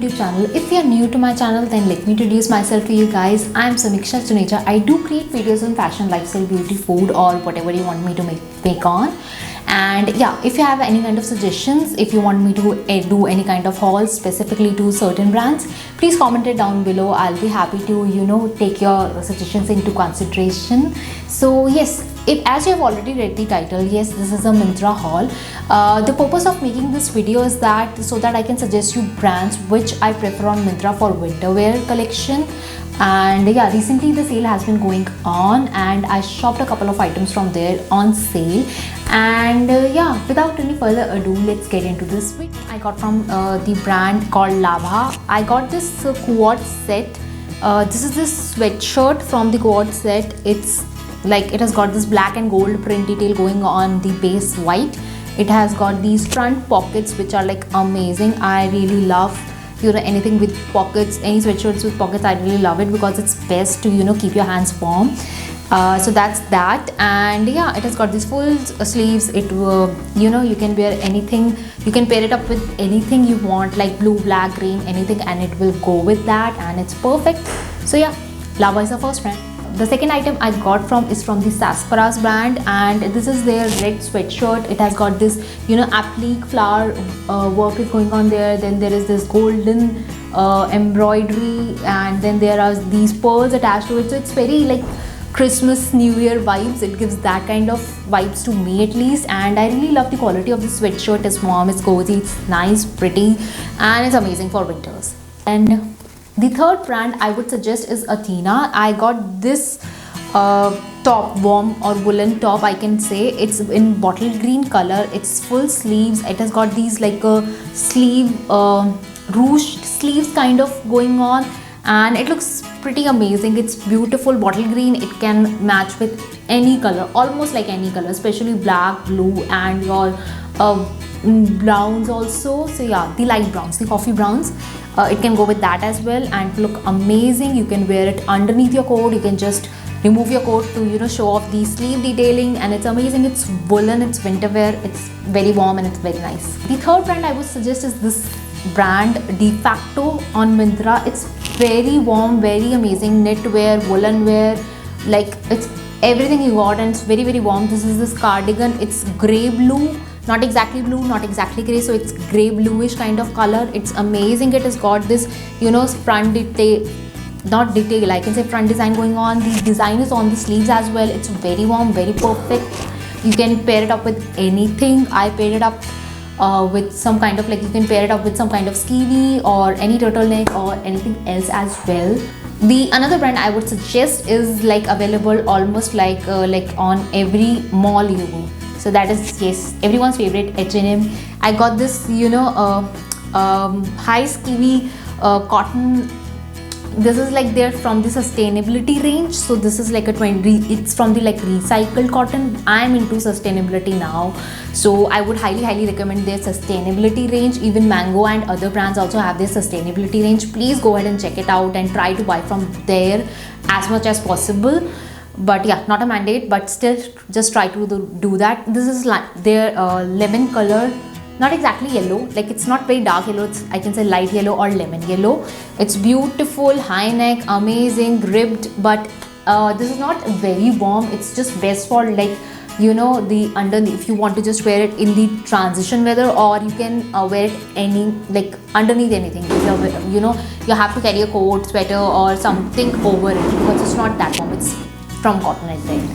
YouTube channel. If you are new to my channel, then let me introduce myself to you guys. I am Samiksha Juneja. I do create videos on fashion, lifestyle, beauty, food, or whatever you want me to make on. And yeah, if you have any kind of suggestions, if you want me to do any kind of hauls specifically to certain brands, please comment it down below. I'll be happy to take your suggestions into consideration. So yes, as you have already read the title, yes, this is a Myntra haul. The purpose of making this video is so that I can suggest you brands which I prefer on Myntra for winter wear collection. And yeah, recently the sale has been going on and I shopped a couple of items from there on sale. And yeah, without any further ado, let's get into this video. I got from the brand called Labha. I got this quad set. This is this sweatshirt from the quad set. It's like it has got this black and gold print detail going on the base white. It has got these front pockets which are like amazing. I really love anything with pockets, any sweatshirts with pockets. I really love it because it's best to keep your hands warm. So that's that. And yeah, it has got these full sleeves. It you can wear anything, you can pair it up with anything you want, like blue, black, green, anything, and it will go with that, and it's perfect. So yeah, Labha is the first brand. The second item I got is from the Sarsaparag brand, and this is their red sweatshirt. It has got this applique flower work is going on there. Then there is this golden embroidery, and then there are these pearls attached to it. So it's very like Christmas, New Year vibes. It gives that kind of vibes to me at least, and I really love the quality of the sweatshirt. It's warm, it's cozy, it's nice, pretty, and it's amazing for winters. And the third brand I would suggest is Athena. I got this top, warm or woolen top, I can say. It's in bottle green color. It's full sleeves. It has got these like a sleeve, ruched sleeves kind of going on, and it looks pretty amazing. It's beautiful bottle green. It can match with any color, almost like any color, especially black, blue, and your browns also. So yeah, the light browns, the coffee browns. It can go with that as well and look amazing. You can wear it underneath your coat. You can just remove your coat to show off the sleeve detailing, and it's amazing. It's woolen, it's winter wear, it's very warm, and it's very nice. The third brand I would suggest is this brand De Facto on Myntra. It's very warm, very amazing knit wear, woolen wear, like it's everything you got, and it's very, very warm. This is this cardigan. It's grey blue. Not exactly blue, not exactly grey, so it's grey bluish kind of color. It's amazing. It has got this front detail, not detail, I can say front design going on. The design is on the sleeves as well. It's very warm, very perfect. You can pair it up with anything. I paired it up with some kind of, like, you can pair it up with some kind of skivvy or any turtleneck or anything else as well. The another brand I would suggest is like available almost like on every mall you go. So that is, yes, everyone's favorite, H&M. I got this high skivvy cotton. This is like they're from the sustainability range. So this is like a 20, it's from the like recycled cotton. I'm into sustainability now, so I would highly recommend their sustainability range. Even Mango and other brands also have their sustainability range. Please go ahead and check it out and try to buy from there as much as possible. But yeah, not a mandate, but still just try to do that. This is like their lemon color, not exactly yellow, like it's not very dark yellow. It's, I can say, light yellow or lemon yellow. It's beautiful, high neck, amazing, ribbed, but this is not very warm. It's just best for like the underneath, if you want to just wear it in the transition weather, or you can wear it any like underneath anything. You have to carry a coat, sweater or something over it because it's not that warm. It's from cotton at the end.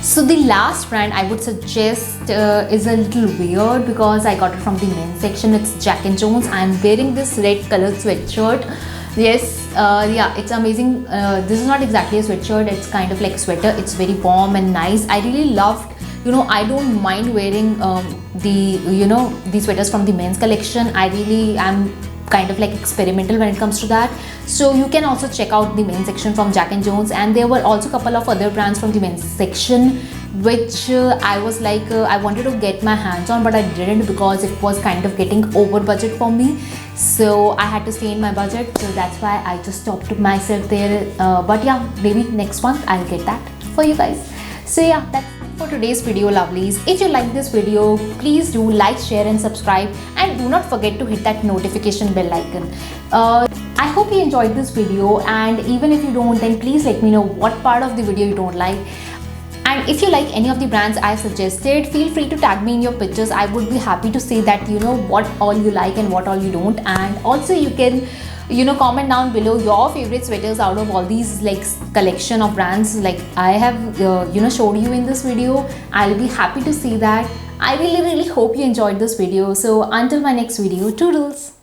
So the last brand I would suggest is a little weird because I got it from the men's section. It's Jack and Jones. I'm wearing this red colored sweatshirt. Yes, yeah, it's amazing. This is not exactly a sweatshirt. It's kind of like a sweater. It's very warm and nice. I really loved, I don't mind wearing the sweaters from the men's collection. I really am kind of like experimental when it comes to that. So you can also check out the men's section from Jack and Jones, and there were also a couple of other brands from the men's section which I was like I wanted to get my hands on, but I didn't because it was kind of getting over budget for me. So I had to stay in my budget, so that's why I just stopped myself there. But yeah, maybe next month I'll get that for you guys. So yeah, that's for today's video, lovelies. If you like this video, please do like, share and subscribe, and do not forget to hit that notification bell icon. I hope you enjoyed this video, and even if you don't, then please let me know what part of the video you don't like. And if you like any of the brands I've suggested, feel free to tag me in your pictures. I would be happy to see that what all you like and what all you don't. And also you can comment down below your favorite sweaters out of all these like collection of brands like I have showed you in this video. I'll be happy to see that. I really hope you enjoyed this video. So until my next video, toodles.